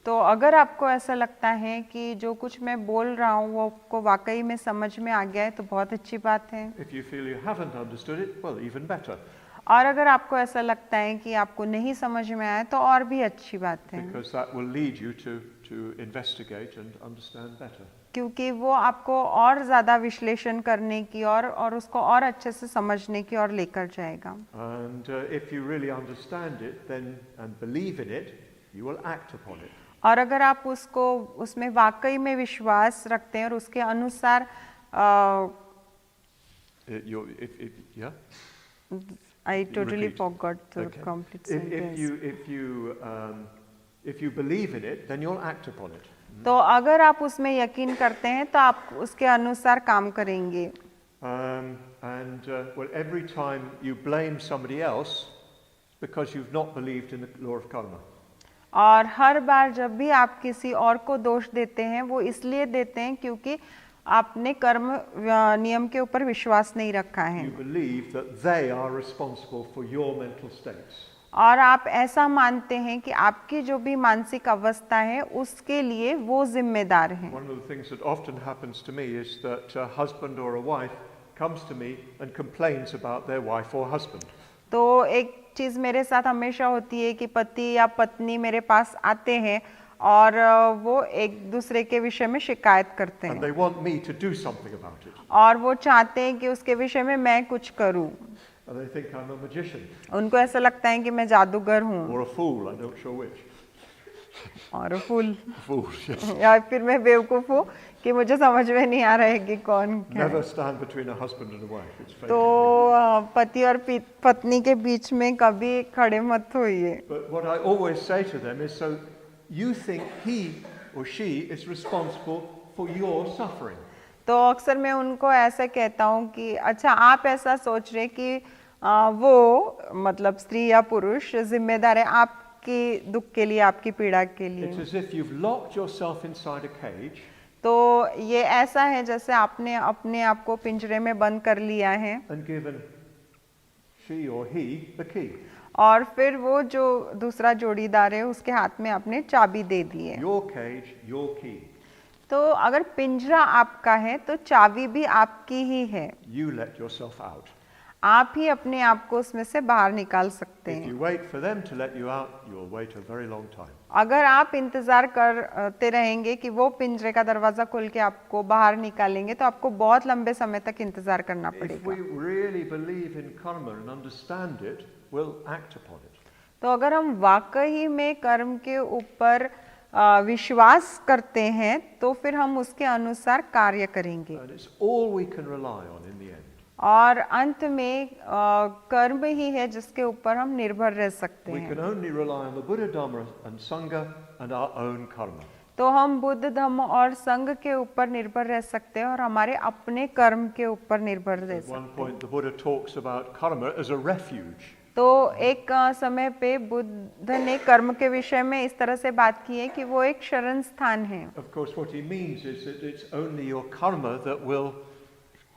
तो अगर आपको ऐसा लगता है कि जो कुछ मैं बोल रहा हूँ वो आपको वाकई में समझ में आ गया है तो बहुत अच्छी बात है। If you feel you haven't understood it, well, even better. और अगर आपको ऐसा लगता है कि आपको नहीं समझ में आया तो और भी अच्छी बात है, Because that will lead you to investigate and understand better. क्योंकि वो आपको और ज़्यादा विश्लेषण करने की और उसको और अच्छे से समझने की ओर लेकर जाएगा। And if you really understand it, then and believe in it, you will act upon it. और अगर आप उसमें वाकई में विश्वास रखते हैं और उसके अनुसार Yeah? I totally Repeat. forgot the Okay. complete If sentence. if you believe in it, then you'll act upon it. तो अगर आप उसमें यकीन करते हैं तो आप उसके अनुसार काम करेंगे। Well, every time you blame somebody else because you've not believed in the law of karma. और हर बार जब भी आप किसी और को दोष देते हैं वो इसलिए देते हैं क्योंकि आपने कर्म नियम के ऊपर विश्वास नहीं रखा है, You believe that they are responsible for your mental states. और आप ऐसा मानते हैं कि आपकी जो भी मानसिक अवस्था है उसके लिए वो जिम्मेदार हैं। One of the things that often happens to me is that a husband or a wife comes to me and complains about their wife or husband. तो एक चीज़ मेरे साथ हमेशा होती है कि पति या पत्नी मेरे पास आते हैं और वो एक दूसरे के विषय में शिकायत करते And हैं they want me to do something about it. और वो चाहते हैं कि उसके विषय में मैं कुछ करूं। And they think I'm a magician उनको ऐसा लगता है कि मैं जादूगर हूँ or a fool, I'm not sure which. और फूल Fool, yes. या फिर मैं बेवकूफ हूँ कि मुझे समझ में नहीं आ रहा है कि कौन क्या है। Never stand between a husband and a wife. It's तो fatal. पति और पत्नी के बीच में कभी खड़े मत होइए। But what I always say to them is, so you think he or she is responsible for your suffering. तो अक्सर मैं उनको ऐसा कहता हूँ कि अच्छा आप ऐसा सोच रहे कि वो मतलब स्त्री या पुरुष जिम्मेदार है आपकी दुख के लिए, आपकी पीड़ा के It's लिए। as if you've locked yourself inside a cage तो ये ऐसा है जैसे आपने अपने आप को पिंजरे में बंद कर लिया है and given she or he the key. और फिर वो जो दूसरा जोड़ीदार है उसके हाथ में आपने चाबी दे दी है। Your cage, your key. तो अगर पिंजरा आपका है तो चाबी भी आपकी ही है, You let yourself out. आप ही अपने आप को उसमें से बाहर निकाल सकते If हैं। you wait for them to let you out, you'll wait a very long time. अगर आप इंतजार करते रहेंगे कि वो पिंजरे का दरवाजा खोल के आपको बाहर निकालेंगे तो आपको बहुत लंबे समय तक इंतजार करना If पड़ेगा। we really believe in karma and understand it, we'll act upon it. तो अगर हम वाकई में कर्म के ऊपर विश्वास करते हैं तो फिर हम उसके अनुसार कार्य करेंगे And it's all we can rely on in the end. और अंत में कर्म ही है जिसके ऊपर हम निर्भर रह सकते We हैं। can only rely on the Buddha, Dhamma and Sangha and our own karma. तो हम बुद्ध धम्म और संघ के ऊपर निर्भर रह सकते हैं और हमारे अपने कर्म के ऊपर निर्भर रह At सकते one हैं। point the Buddha talks about karma as a refuge. तो एक समय पे बुद्ध ने कर्म के विषय में इस तरह से बात की है कि वो एक शरण स्थान है। Of course what he means is that it's only your karma that will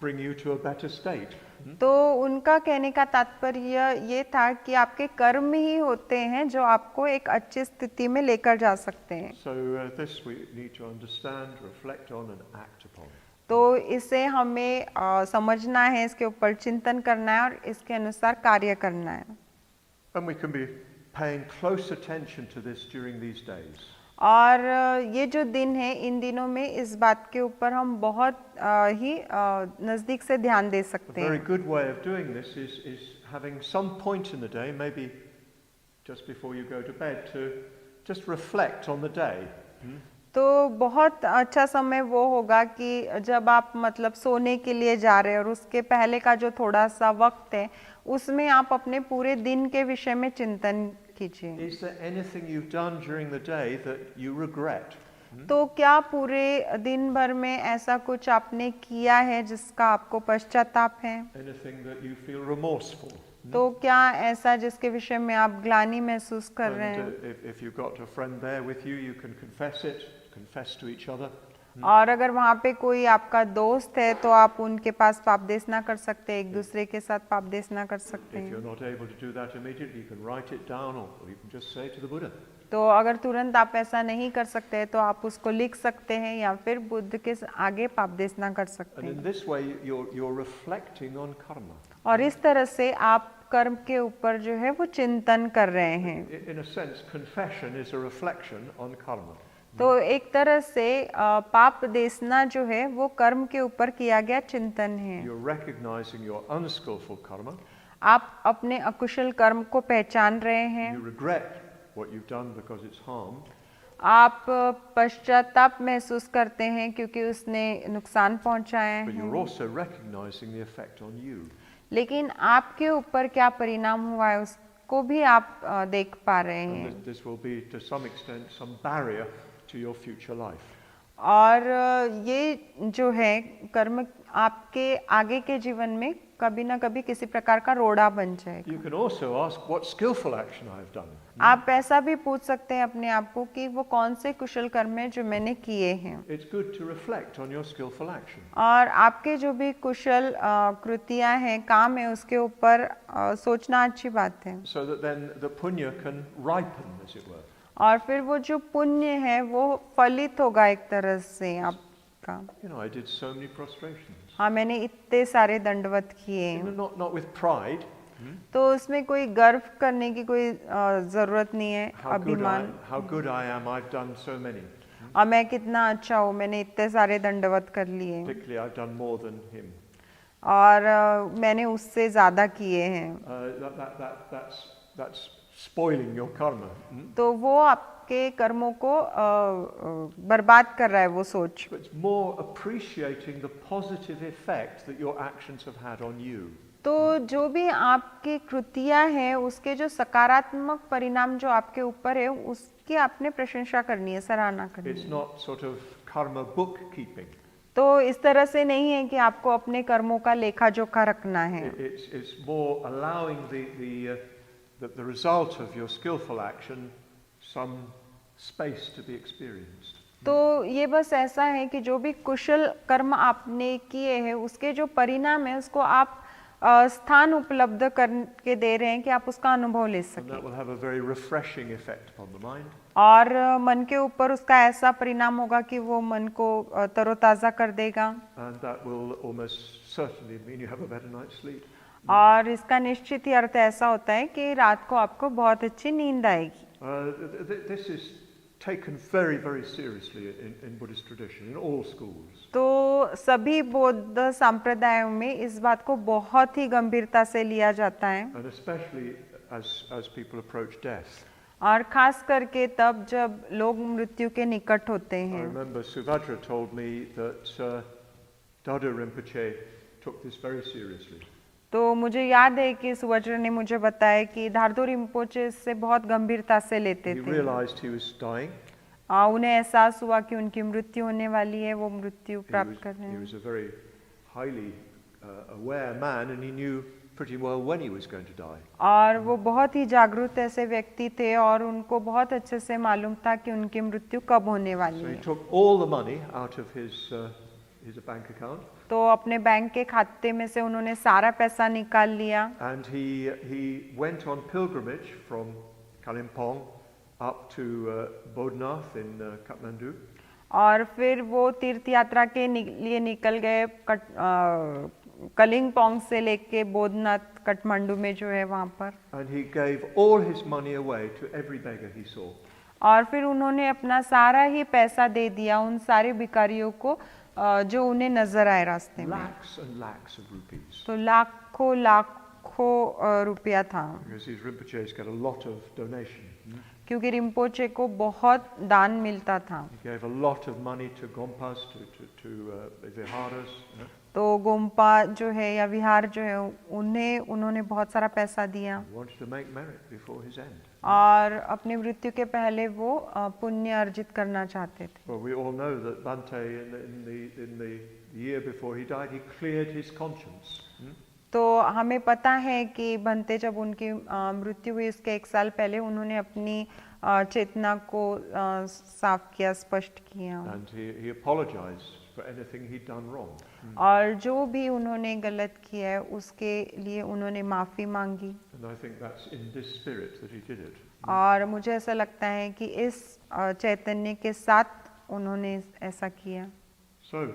bring you to a better state. तो उनका कहने का तात्पर्य ये था कि आपके कर्म ही होते हैं जो आपको एक अच्छी स्थिति में लेकर जा सकते हैं। So this we need to understand, reflect on and act upon. तो इसे हमें समझना है, इसके ऊपर चिंतन करना है और इसके अनुसार कार्य करना है। And we can be paying close attention to this during these days. और ये जो दिन है इन दिनों में इस बात के ऊपर हम बहुत ही नज़दीक से ध्यान दे A सकते very हैं। good way of doing this is having some point in the day, maybe just before you go to bed, to just reflect on the day. तो बहुत अच्छा समय वो होगा कि जब आप मतलब सोने के लिए जा रहे हैं और उसके पहले का जो थोड़ा सा वक्त है उसमें आप अपने पूरे दिन के विषय में चिंतन कीजिए। Is there anything you've done during the day that you regret? तो क्या पूरे दिन भर में ऐसा कुछ आपने किया है जिसका आपको पश्चाताप है? Anything that you feel remorseful? तो क्या ऐसा जिसके विषय में आप ग्लानि महसूस कर रहे And हैं? if you've got a friend there with you, you can confess to each other. और अगर वहाँ पे कोई आपका दोस्त है तो आप उनके पास पापदेशना कर सकते हैं, एक दूसरे के साथ पापदेशना कर सकते If you're हैं। not able to do that immediately, you can write it down or you can just say to the Buddha. तो अगर तुरंत आप ऐसा नहीं कर सकते तो आप उसको लिख सकते हैं या फिर बुद्ध के आगे पापदेशना कर सकते And in हैं। this way, you're reflecting on karma. और इस तरह से आप कर्म के ऊपर जो है वो चिंतन कर रहे हैं। In a sense, confession is a reflection on karma. तो एक तरह से पाप देशना जो है वो कर्म के ऊपर किया गया चिंतन है। You're recognizing your unskillful karma. आप अपने अकुशल कर्म को पहचान रहे हैं। You regret what you've done because it's harmed. आप पश्चाताप महसूस करते हैं क्योंकि उसने नुकसान पहुंचाया But है। you're also recognizing the effect on you. लेकिन आपके ऊपर क्या परिणाम हुआ है उसको भी आप देख पा रहे And हैं। this will be, to some extent, some barrier to your future life. और ये जो है कर्म आपके आगे के जीवन में कभी ना कभी किसी प्रकार का रोड़ा बन जाएगा। You can also ask, what skillful action I have done. आप ऐसा भी पूछ सकते हैं अपने आप को कि वो कौन से कुशल कर्म है जो मैंने किए हैं। It's good to reflect on your skillful action. और आपके जो भी कुशल कृतियां हैं, काम है, उसके ऊपर सोचना अच्छी बात है। So that then the punya can ripen, as it were. और फिर वो जो पुण्य है वो फलित होगा एक तरह से आपका। You know, I did so many prostrations. हाँ, मैंने इतने सारे दंडवत किए। Not with pride. तो उसमें कोई गर्व करने की कोई जरूरत नहीं है, अभिमान। How good I am, I've done so many. और मैं कितना अच्छा हूँ, मैंने इतने सारे दंडवत कर लिए Particularly, I've done more than him. और मैंने उससे ज्यादा किए हैं। That's spoiling your karma. तो वो आपके कर्मों को बर्बाद कर रहा है वो सोच। But it's more appreciating the positive effect that your actions have had on you. तो जो भी आपकी कृतियां हैं उसके जो सकारात्मक परिणाम जो आपके ऊपर है उसकी आपने प्रशंसा करनी है, सराहना करनी It's है। not sort of karma bookkeeping. तो इस तरह से नहीं है कि आपको अपने कर्मों का लेखा जोखा रखना है। It's more allowing the result of your skillful action some space to be experienced. तो ये बस ऐसा है कि जो भी कुशल कर्म आपने किए हैं उसके जो परिणाम है उसको आप स्थान उपलब्ध करके दे रहे हैं कि आप उसका अनुभव ले And that सकें। will have a very refreshing effect upon the mind. और मन के ऊपर उसका ऐसा परिणाम होगा कि वो मन को तरोताजा कर देगा। And that will almost certainly mean you have a better night's sleep. और इसका निश्चित ही अर्थ ऐसा होता है कि रात को आपको बहुत अच्छी नींद आएगी। This is taken very, very seriously in Buddhist tradition, in all schools. तो सभी बौद्ध संप्रदायों में इस बात को बहुत ही गंभीरता से लिया जाता है। And especially as people approach death. और खास करके तब जब लोग मृत्यु के निकट होते I हैं। remember Suvajra told me that Dada Rinpoche took this very seriously. तो मुझे याद है कि सुवज्र ने मुझे बताया कि धारदो रिम्पोचे इससे बहुत गंभीरता से लेते He थे। realized he was dying. उन्हें एहसास हुआ कि उनकी मृत्यु होने वाली है, वो मृत्यु प्राप्त कर रहे He हैं। was a very highly aware man and he knew pretty well when he was going to die. और वो बहुत ही जागरूक ऐसे व्यक्ति थे और उनको बहुत अच्छे से मालूम था कि उनकी मृत्यु कब होने वाली So he है। took all the money out of his bank account. तो अपने बैंक के खाते में से उन्होंने सारा पैसा निकाल लिया। And he went on pilgrimage from Kalimpong up to Bodhnath in Kathmandu. और फिर वो तीर्थ यात्रा के लिए निकल गए कलिंगपोंग से लेके बोधनाथ काठमांडू में जो है वहाँ पर। And he gave all his money away to every beggar he saw. और फिर उन्होंने अपना सारा ही पैसा दे दिया उन सारे भिखारियों को जो उन्हें नजर आए रास्ते में। Lakhs and lakhs of rupees. तो लाखों रुपया था। Because these Rinpoches get a lot of donation. क्योंकि रिम्पोचे को बहुत दान मिलता था। He gave a lot of money to Gompas, to Viharas. तो गोम्पा जो है या विहार जो है उन्होंने बहुत सारा पैसा दिया He wanted to make merit before his end. और अपनी मृत्यु के पहले वो पुण्य अर्जित करना चाहते थे। Well, we all know that Bhante, in the year before he died, he cleared his conscience. तो हमें पता है कि भंते जब उनकी मृत्यु हुई उसके 1 साल पहले उन्होंने अपनी चेतना को साफ किया, स्पष्ट किया। And he apologized for anything he'd done wrong. और जो भी उन्होंने गलत किया है उसके लिए उन्होंने माफी मांगी। And I think that's in this spirit that he did it. और मुझे ऐसा लगता है कि इस चैतन्य के साथ उन्होंने ऐसा किया। So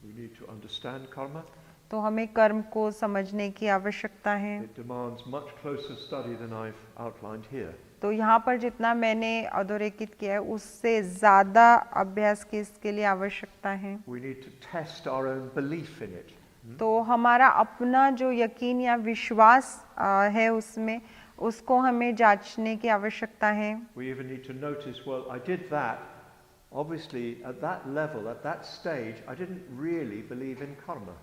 we need to understand karma. तो हमें कर्म को समझने की आवश्यकता है। It demands much closer study than I've outlined here. तो यहाँ पर जितना मैंने अधोरेखित किया है उससे ज़्यादा अभ्यास की इसके लिए आवश्यकता है। We need to test our own belief in it. तो हमारा अपना जो यकीन या विश्वास है उसमें उसको हमें जांचने की आवश्यकता है। We even need to notice, well, I did that. Obviously, at that level, at that stage, I didn't really believe in karma.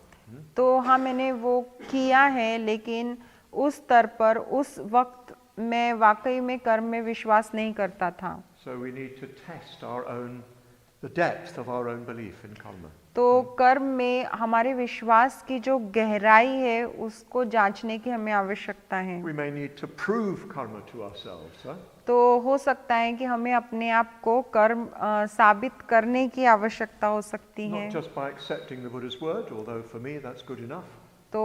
तो हाँ मैंने वो किया है लेकिन उस स्तर पर उस वक्त मैं वाकई में कर्म में विश्वास नहीं करता था। So we need to test the depth of our own belief in karma. तो कर्म में हमारे विश्वास की जो गहराई है उसको जांचने की हमें आवश्यकता है। We may need to prove karma to ourselves. तो हो सकता है कि हमें अपने आप को कर्म साबित करने की आवश्यकता हो सकती है। Not just by accepting the Buddha's word, although for me that's good enough. तो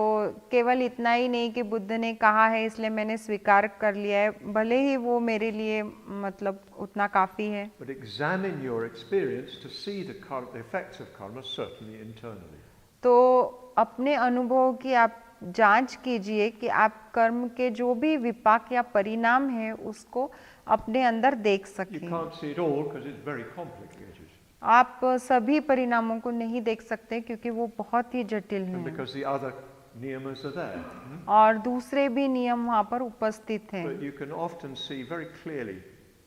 केवल इतना ही नहीं कि बुद्ध ने कहा है इसलिए मैंने स्वीकार कर लिया है, भले ही वो मेरे लिए मतलब उतना काफी है। But examine your experience to see the effects of karma, certainly internally. तो अपने अनुभव की आप जांच कीजिए कि आप कर्म के जो भी विपाक या परिणाम है उसको अपने अंदर देख You सकें। can't see it all because it's very complicated. आप सभी परिणामों को नहीं देख सकते क्योंकि वो बहुत ही जटिल And हैं because the other niyamas are there. और दूसरे भी नियम वहाँ पर उपस्थित हैं। But you can often see very clearly,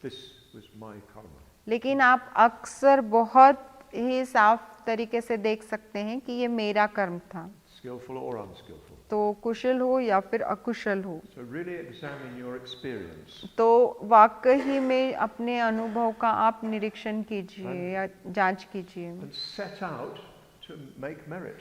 this was my karma. लेकिन आप अक्सर बहुत ही साफ तरीके से देख सकते हैं कि ये मेरा कर्म था, Skillful or unskillful. तो कुशल हो या फिर अकुशल हो। So really examine your experience. तो वाकई में अपने अनुभव का आप निरीक्षण कीजिए या जांच कीजिए And set out to make merit.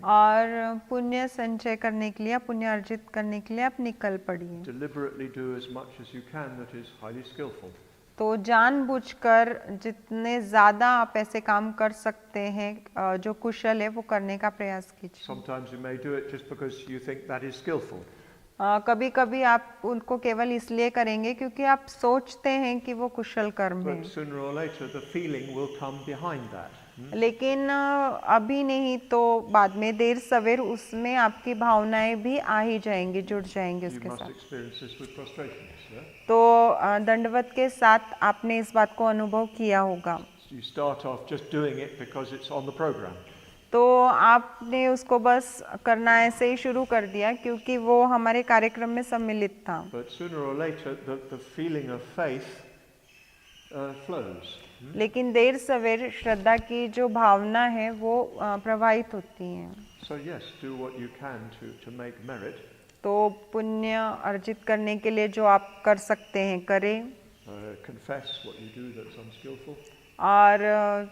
और पुण्य संचय करने के लिए, पुण्य अर्जित करने के लिए आप निकल पड़िए। Deliberately do as much as you can that is highly skillful. तो जानबूझकर जितने ज़्यादा आप ऐसे काम कर सकते हैं जो कुशल है वो करने का प्रयास कीजिए। Sometimes you may do it just because you think that is skillful. कभी कभी आप उनको केवल इसलिए करेंगे क्योंकि आप सोचते हैं कि वो कुशल कर्म है। But sooner or later the feeling will come behind that. लेकिन अभी नहीं तो बाद में देर सवेर उसमें आपकी भावनाएं भी आ ही जाएंगी, जुड़ जाएंगी You उसके must साथ। experience this with prostrations. Yeah? तो दंडवत के साथ आपने इस बात को अनुभव किया होगा। You start off just doing it because it's on the program. तो आपने उसको बस करना ऐसे ही शुरू कर दिया क्योंकि वो हमारे कार्यक्रम में सम्मिलित था। But sooner or later the feeling of faith flows. लेकिन देर सवेर श्रद्धा की जो भावना है वो प्रवाहित होती है। So yes, do what you can to make merit. तो पुण्य अर्जित करने के लिए जो आप कर सकते हैं करें। Confess what you do that's unskillful. और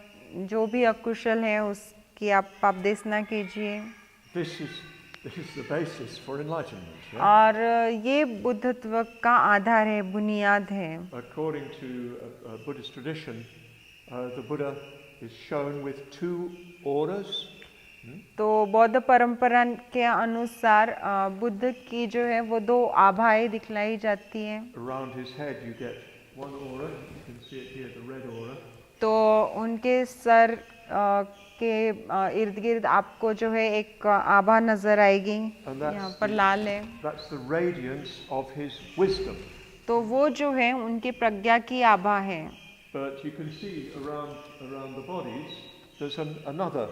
जो भी अकुशल है उसकी आप देशना कीजिए। This is the basis for enlightenment. Yeah? और ये बुद्धत्व का आधार है, बुनियाद है। According to a Buddhist tradition, the Buddha is shown with 2 auras. तो बौद्ध परंपरा के अनुसार बुद्ध की जो है वो 2 आभाएं दिखलाई जाती हैं। Around his head you get 1 aura. You can see it here, the red aura. तो उनके सर के इर्द गिर्द आपको जो है एक आभा नजर आएगी, यहाँ पर लाल है। That's the radiance of his wisdom. तो वो जो है उनकी प्रज्ञा की आभा है। But you can see around the bodies there's another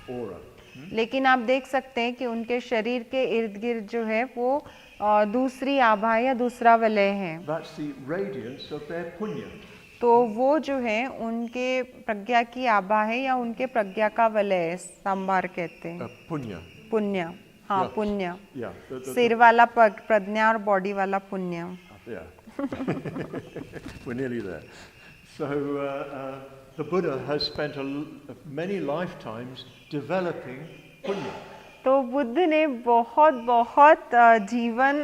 aura. लेकिन आप देख सकते हैं कि उनके शरीर के इर्द गिर्द जो है वो दूसरी आभा या दूसरा वलय है। That's the radiance of their punya. तो वो जो है उनके प्रज्ञा की आभा है या उनके प्रज्ञा का वलय, संभार कहते हैं। Punya. पुण्य, हाँ Yeah. पुण्य, Yeah. सिर वाला प्रज्ञा और बॉडी वाला पुण्य। Yeah. We're nearly there. So the Buddha has spent many lifetimes developing punya. तो बुद्ध ने बहुत बहुत जीवन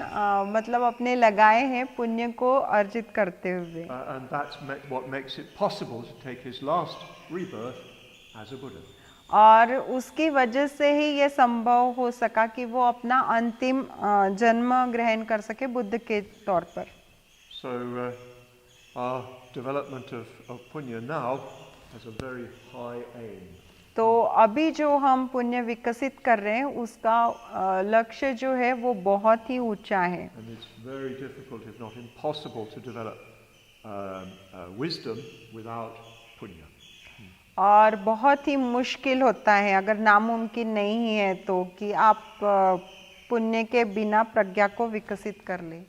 मतलब अपने लगाए हैं पुण्य को अर्जित करते हुए। And that's what makes it possible to take his last rebirth as a Buddha. और उसकी वजह से ही ये संभव हो सका कि वो अपना अंतिम जन्म ग्रहण कर सके बुद्ध के तौर पर। So our development of punya now has a very high aim. तो अभी जो हम पुण्य विकसित कर रहे हैं उसका लक्ष्य जो है वो बहुत ही ऊंचा है। And it's very difficult, if not impossible, to develop wisdom without punya. और बहुत ही मुश्किल होता है, अगर नामुमकिन नहीं है तो, कि आप पुण्य के बिना प्रज्ञा को विकसित कर लें।